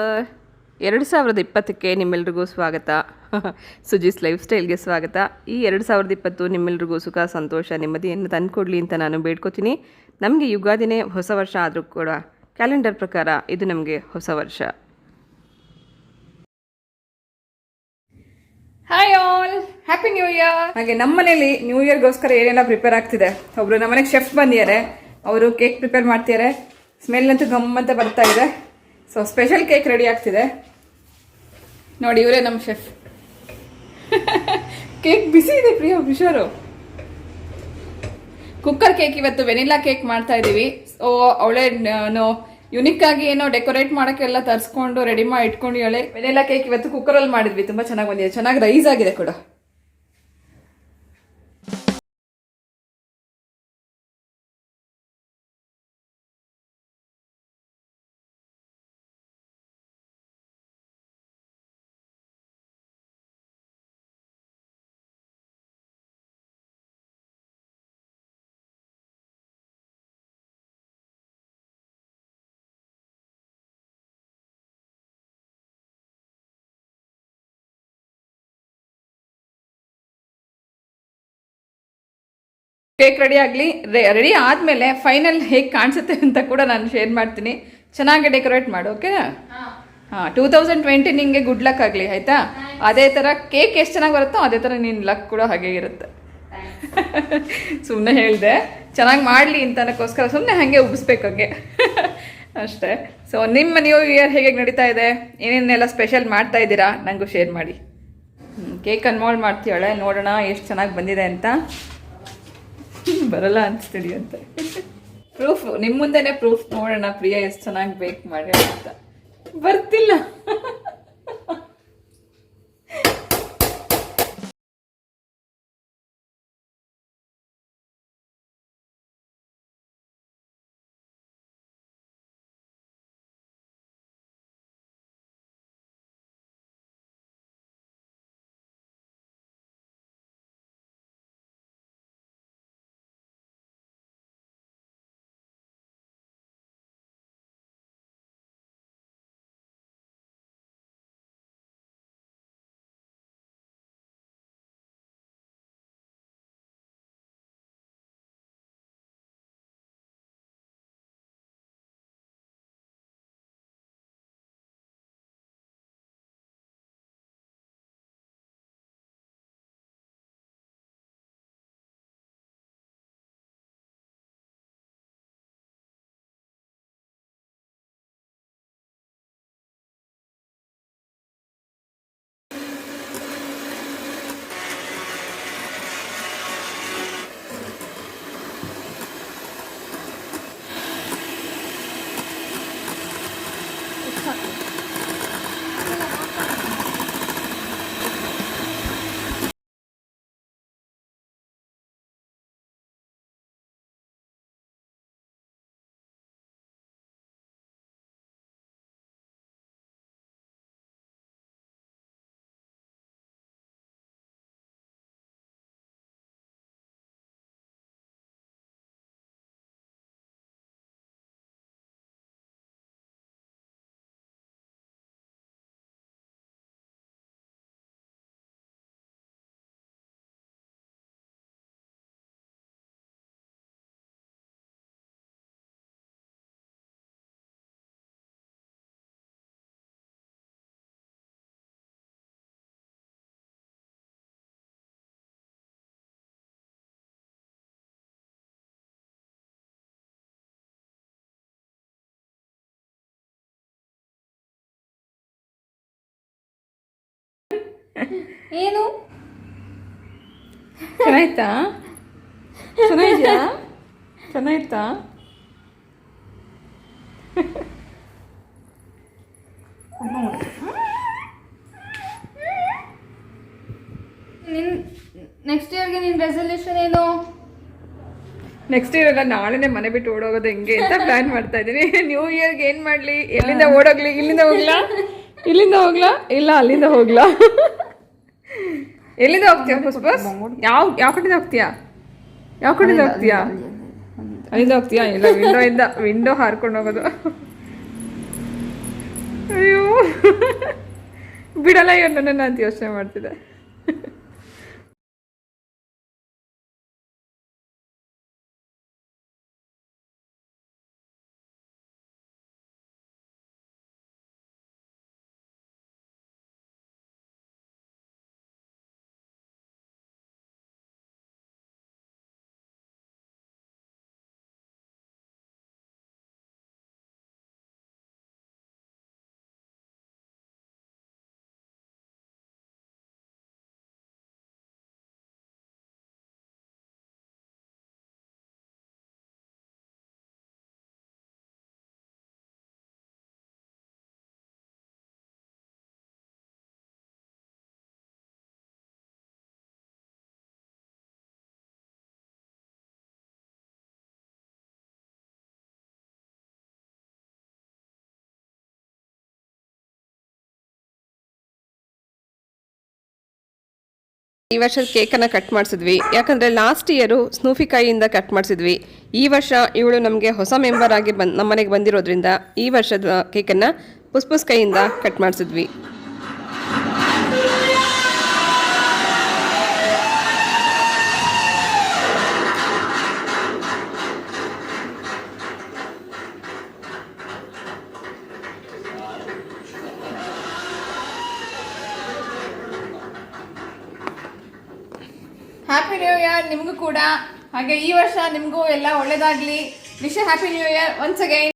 2020ಕ್ಕೆ ನಿಮ್ಮೆಲ್ರಿಗೂ ಸ್ವಾಗತ. ಸುಜಿಸ್ ಲೈಫ್ ಸ್ಟೈಲ್ಗೆ ಸ್ವಾಗತ. ಈ 2020 ನಿಮ್ಮೆಲ್ರಿಗೂ ಸುಖ ಸಂತೋಷ ನೆಮ್ಮದಿಯನ್ನು ತಂದುಕೊಡ್ಲಿ ಅಂತ ನಾನು ಬೇಡ್ಕೋತೀನಿ. ನಮಗೆ ಯುಗಾದಿನೇ ಹೊಸ ವರ್ಷ ಆದರೂ ಕೂಡ ಕ್ಯಾಲೆಂಡರ್ ಪ್ರಕಾರ ಇದು ನಮಗೆ ಹೊಸ ವರ್ಷ. Hi all, happy new year. ಹಾಗೆ ನಮ್ಮ ಮನೇಲಿ ನ್ಯೂ ಇಯರ್ಗೋಸ್ಕರ ಏನೆಲ್ಲ ಪ್ರಿಪೇರ್ ಆಗ್ತಿದೆ. ಒಬ್ರು ನಮ್ಮ ಮನೆಗೆ ಶೆಫ್ ಬಂದಿದ್ದಾರೆ, ಅವರು ಕೇಕ್ ಪ್ರಿಪೇರ್ ಮಾಡ್ತಿದ್ದಾರೆ. ಸ್ಮೆಲ್ ಅಂತೂ ಗಮ್ಮಂತ ಬರ್ತಾ ಇದೆ. ಸೊ ಸ್ಪೆಷಲ್ ಕೇಕ್ ರೆಡಿ ಆಗ್ತಿದೆ ನೋಡಿ. ಇವರೇ ನಮ್ಮ ಶೆಫ್. ಕೇಕ್ ಬಿಸಿ ಇದೆ ಪ್ರಿಯಾ, ಹುಷಾರು. ಕುಕ್ಕರ್ ಕೇಕ್ ಇವತ್ತು ವೆನಿಲಾ ಕೇಕ್ ಮಾಡ್ತಾ ಇದ್ದೀವಿ. ಸೊ ಅವಳೇ ಯುನಿಕ್ ಆಗಿ ಏನೋ ಡೆಕೋರೇಟ್ ಮಾಡೋಕ್ಕೆಲ್ಲ ತರಿಸ್ಕೊಂಡು ರೆಡಿ ಮಾಡಿ ಇಟ್ಕೊಂಡು ಹೇಳಿ ವೆನಿಲಾ ಕೇಕ್ ಇವತ್ತು ಕುಕ್ಕರಲ್ಲಿ ಮಾಡಿದ್ವಿ. ತುಂಬ ಚೆನ್ನಾಗಿ ಬಂದಿದೆ, ಚೆನ್ನಾಗಿ ರೈಸ್ ಆಗಿದೆ ಕೂಡ. ಕೇಕ್ ರೆಡಿ ಆಗಲಿ. ರೆಡಿ ಆದಮೇಲೆ ಫೈನಲ್ ಹೇಗೆ ಕಾಣಿಸುತ್ತೆ ಅಂತ ಕೂಡ ನಾನು ಶೇರ್ ಮಾಡ್ತೀನಿ. ಚೆನ್ನಾಗಿ ಡೆಕೋರೇಟ್ ಮಾಡು, ಓಕೆ? ಹಾಂ, 2020 ನಿಂಗೆ ಗುಡ್ ಲಕ್ ಆಗಲಿ, ಆಯಿತಾ? ಅದೇ ಥರ ಕೇಕ್ ಎಷ್ಟು ಚೆನ್ನಾಗಿ ಬರುತ್ತೋ ಅದೇ ಥರ ನಿನ್ನ ಲಕ್ ಕೂಡ ಹಾಗೆ ಇರುತ್ತೆ. ಸುಮ್ಮನೆ ಹೇಳಿದೆ, ಚೆನ್ನಾಗಿ ಮಾಡಲಿ ಅಂತ ಅನ್ನೋಕ್ಕೋಸ್ಕರ ಸುಮ್ಮನೆ ಹಾಗೆ ಉಬ್ಬಿಸ್ಬೇಕು ಹಂಗೆ ಅಷ್ಟೇ. ಸೊ ನಿಮ್ಮ ನ್ಯೂ ಇಯರ್ ಹೇಗೆ ನಡೀತಾ ಇದೆ, ಏನೇನೆಲ್ಲ ಸ್ಪೆಷಲ್ ಮಾಡ್ತಾ ಇದ್ದೀರಾ ನನಗೂ ಶೇರ್ ಮಾಡಿ. ಕೇಕ್ ಅನ್ಮೋಲ್ಡ್ ಮಾಡ್ತೀವಳೆ, ನೋಡೋಣ ಎಷ್ಟು ಚೆನ್ನಾಗಿ ಬಂದಿದೆ ಅಂತ. ಬರಲ್ಲ ಅನಿಸ್ತಿಡಿ ಅಂತ ಪ್ರೂಫ್ ನಿಮ್ಮ ಮುಂದೆನೆ ಪ್ರೂಫ್. ನೋಡೋಣ ಪ್ರಿಯಾ ಎಷ್ಟು ಚೆನ್ನಾಗಿ ಬೇಕ್ ಮಾಡಿ ಅಂತ. ಬರ್ತಿಲ್ಲ. ಏನು ಚೆನ್ನಾಯ್ತಾ? ಚೆನ್ನಾಗಿದ್ಯಾ? ಚೆನ್ನಾಯ್ತಾ? ನೆಕ್ಸ್ಟ್ ಇಯರ್ಗೆ ನಿನ್ನ ರೆಸಲ್ಯೂಷನ್ ಏನು? ನೆಕ್ಸ್ಟ್ ಇಯರ್ ಎಲ್ಲ ನಾಳೆನೇ ಮನೆ ಬಿಟ್ಟು ಓಡೋಗೋದು ಹೆಂಗೆ ಅಂತ ಪ್ಲಾನ್ ಮಾಡ್ತಾ ಇದ್ದೀನಿ. ನ್ಯೂ ಇಯರ್ಗೆ ಏನು ಮಾಡಲಿ, ಎಲ್ಲಿಂದ ಓಡೋಗ್ಲಿ? ಇಲ್ಲಿಂದ ಹೋಗ್ಲಾ, ಇಲ್ಲಿಂದ ಹೋಗ್ಲಾ, ಇಲ್ಲ ಅಲ್ಲಿಂದ ಹೋಗ್ಲಾ? ಎಲ್ಲಿಂದ ಹೋಗ್ತೀಯಾ ಪುಷ್ಪ? ಯಾವ ಕಡೆಯಿಂದ ಹೋಗ್ತೀಯಾ? ಯಾವ ಕಡೆಯಿಂದ ಹೋಗ್ತೀಯಾ? ಅಲ್ಲಿಂದ ಹೋಗ್ತೀಯಾ? ಇಲ್ಲ, ವಿಂಡೋ ಹಾರ್ಕೊಂಡು ಹೋಗೋದು. ಅಯ್ಯೋ ಬಿಡಲ್ಲ ಇವ್ರು ನನ್ನನ್ನು ಅಂತ ಯೋಚನೆ ಮಾಡ್ತಿದ್ದೆ. ಈ ವರ್ಷದ ಕೇಕನ್ನು ಕಟ್ ಮಾಡಿಸಿದ್ವಿ, ಯಾಕಂದರೆ ಲಾಸ್ಟ್ ಇಯರು ಸ್ನೂಫಿ ಕೈಯಿಂದ ಕಟ್ ಮಾಡಿಸಿದ್ವಿ. ಈ ವರ್ಷ ಇವಳು ನಮಗೆ ಹೊಸ ಮೆಂಬರ್ ಆಗಿ ನಮ್ಮ ಮನೆಗೆ ಬಂದಿರೋದ್ರಿಂದ ಈ ವರ್ಷದ ಕೇಕನ್ನು ಪುಸ್ ಕೈಯಿಂದ ಕಟ್ ಮಾಡಿಸಿದ್ವಿ. ಹ್ಯಾಪಿ ನ್ಯೂ ಇಯರ್ ನಿಮಗೂ ಕೂಡ. ಹಾಗೆ ಈ ವರ್ಷ ನಿಮಗೂ ಎಲ್ಲ ಒಳ್ಳೇದಾಗ್ಲಿ. Wish happy new year once again.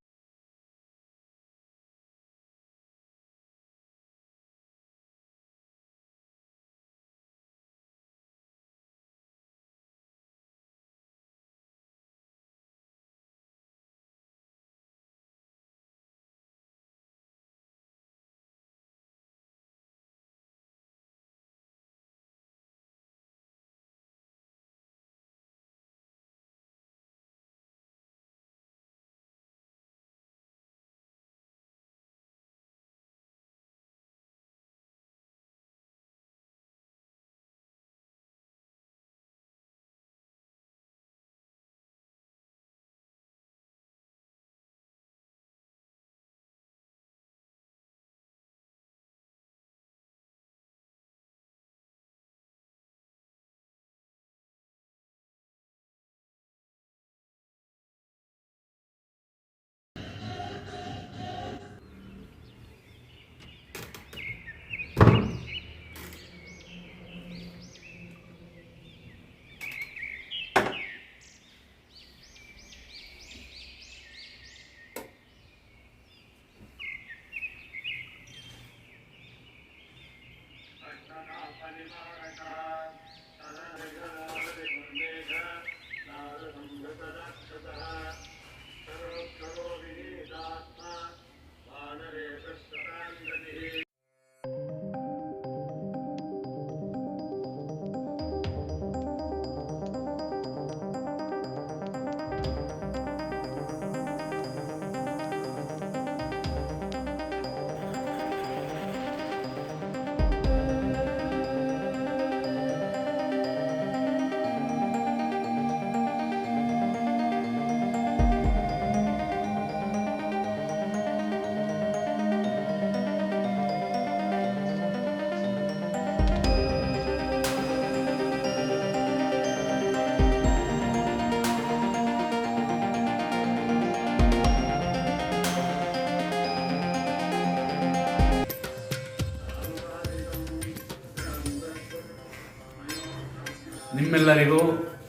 ನಿಮ್ಮೆಲ್ಲರಿಗೂ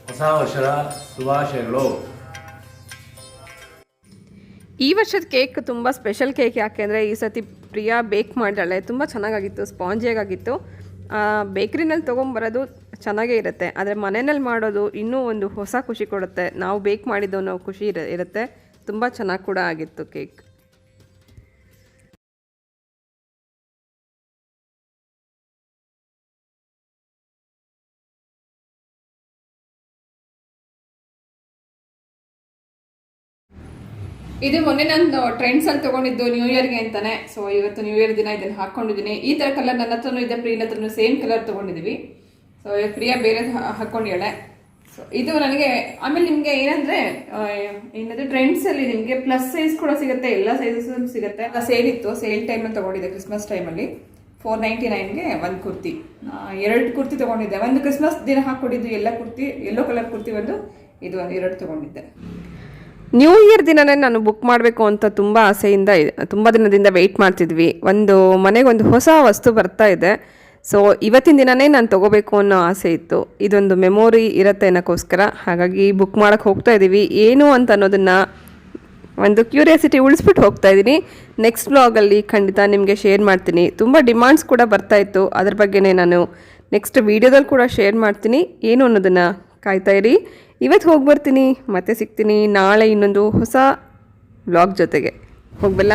ಹೊಸ ವರ್ಷದ ಶುಭಾಶಯಗಳು. ಈ ವರ್ಷದ ಕೇಕ್ ತುಂಬ ಸ್ಪೆಷಲ್ ಕೇಕ್, ಯಾಕೆಂದರೆ ಈ ಸತಿ ಪ್ರಿಯಾ ಬೇಕ್ ಮಾಡಿದಾಳೆ. ತುಂಬ ಚೆನ್ನಾಗಾಗಿತ್ತು, ಸ್ಪಾಂಜಿಯಾಗಿತ್ತು. ಬೇಕ್ರಿನಲ್ಲಿ ತೊಗೊಂಬರೋದು ಚೆನ್ನಾಗೇ ಇರುತ್ತೆ, ಆದರೆ ಮನೆಯಲ್ಲಿ ಮಾಡೋದು ಇನ್ನೂ ಒಂದು ಹೊಸ ಖುಷಿ ಕೊಡುತ್ತೆ. ನಾವು ಬೇಕ್ ಮಾಡಿದ್ದು ಅನ್ನೋ ಖುಷಿ ಇರುತ್ತೆ. ತುಂಬ ಚೆನ್ನಾಗಿ ಕೂಡ ಆಗಿತ್ತು ಕೇಕ್. ಇದು ಮೊನ್ನೆ ನಾನು ಟ್ರೆಂಡ್ಸಲ್ಲಿ ತೊಗೊಂಡಿದ್ದು ನ್ಯೂ ಇಯರ್ಗೆ ಅಂತಾನೆ. ಸೊ ಇವತ್ತು ನ್ಯೂ ಇಯರ್ ದಿನ ಇದನ್ನು ಹಾಕ್ಕೊಂಡಿದ್ದೀನಿ. ಈ ಥರ ಕಲರ್ ನನ್ನ ಹತ್ರನೂ ಇದೆ, ಪ್ರಿಯನ ಹತ್ರನೂ ಸೇಮ್ ಕಲರ್ ತೊಗೊಂಡಿದ್ದೀವಿ. ಸೊ ಪ್ರಿಯಾ ಬೇರೆ ಹಾಕ್ಕೊಂಡಿದ್ದಾಳೆ. ಸೊ ಇದು ನನಗೆ ಆಮೇಲೆ ನಿಮಗೆ ಏನಂದ್ರೆ ಏನಂದ್ರೆ ಟ್ರೆಂಡ್ಸಲ್ಲಿ ನಿಮಗೆ ಪ್ಲಸ್ ಸೈಜ್ ಕೂಡ ಸಿಗುತ್ತೆ, ಎಲ್ಲ ಸೈಜಸ್ ಸಿಗುತ್ತೆ. ಸೇಲ್ ಇತ್ತು, ಸೇಲ್ ಟೈಮಲ್ಲಿ ತೊಗೊಂಡಿದ್ದೆ ಕ್ರಿಸ್ಮಸ್ ಟೈಮಲ್ಲಿ. 499ಗೆ ಒಂದು ಕುರ್ತಿ, 2 ಕುರ್ತಿ ತೊಗೊಂಡಿದ್ದೆ. ಒಂದು ಕ್ರಿಸ್ಮಸ್ ದಿನ ಹಾಕ್ಕೊಟ್ಟಿದ್ದು ಎಲ್ಲ ಕುರ್ತಿ, ಯೆಲ್ಲೋ ಕಲರ್ ಕುರ್ತಿ ಒಂದು, ಇದು ಒಂದು 2 ತೊಗೊಂಡಿದ್ದೆ. ನ್ಯೂ ಇಯರ್ ದಿನನೇ ನಾನು ಬುಕ್ ಮಾಡಬೇಕು ಅಂತ ತುಂಬ ಆಸೆಯಿಂದ ತುಂಬ ದಿನದಿಂದ ವೆಯ್ಟ್ ಮಾಡ್ತಿದ್ವಿ. ಮನೆಗೊಂದು ಹೊಸ ವಸ್ತು ಬರ್ತಾ ಇದೆ. ಸೊ ಇವತ್ತಿನ ದಿನವೇ ನಾನು ತೊಗೋಬೇಕು ಅನ್ನೋ ಆಸೆ ಇತ್ತು. ಇದೊಂದು ಮೆಮೊರಿ ಇರುತ್ತೆ ಅನ್ನೋಕ್ಕೋಸ್ಕರ ಹಾಗಾಗಿ ಬುಕ್ ಮಾಡೋಕ್ಕೆ ಹೋಗ್ತಾ ಇದ್ದೀವಿ. ಏನು ಅಂತ ಅನ್ನೋದನ್ನು ಒಂದು ಕ್ಯೂರಿಯಾಸಿಟಿ ಉಳಿಸ್ಬಿಟ್ಟು ಹೋಗ್ತಾ ಇದ್ದೀನಿ. ನೆಕ್ಸ್ಟ್ ಬ್ಲಾಗಲ್ಲಿ ಖಂಡಿತ ನಿಮಗೆ ಶೇರ್ ಮಾಡ್ತೀನಿ. ತುಂಬ ಡಿಮಾಂಡ್ಸ್ ಕೂಡ ಬರ್ತಾಯಿತ್ತು, ಅದ್ರ ಬಗ್ಗೆನೇ ನಾನು ನೆಕ್ಸ್ಟ್ ವೀಡಿಯೋದಲ್ಲಿ ಕೂಡ ಶೇರ್ ಮಾಡ್ತೀನಿ. ಏನು ಅನ್ನೋದನ್ನು ಕಾಯ್ತಾ ಇರಿ. ಇವತ್ತು ಹೋಗಿ ಬರ್ತೀನಿ, ಮತ್ತೆ ಸಿಗ್ತೀನಿ ನಾಳೆ ಇನ್ನೊಂದು ಹೊಸ ಬ್ಲಾಗ್ ಜೊತೆಗೆ. ಹೋಗ್ಬಲ್ಲ.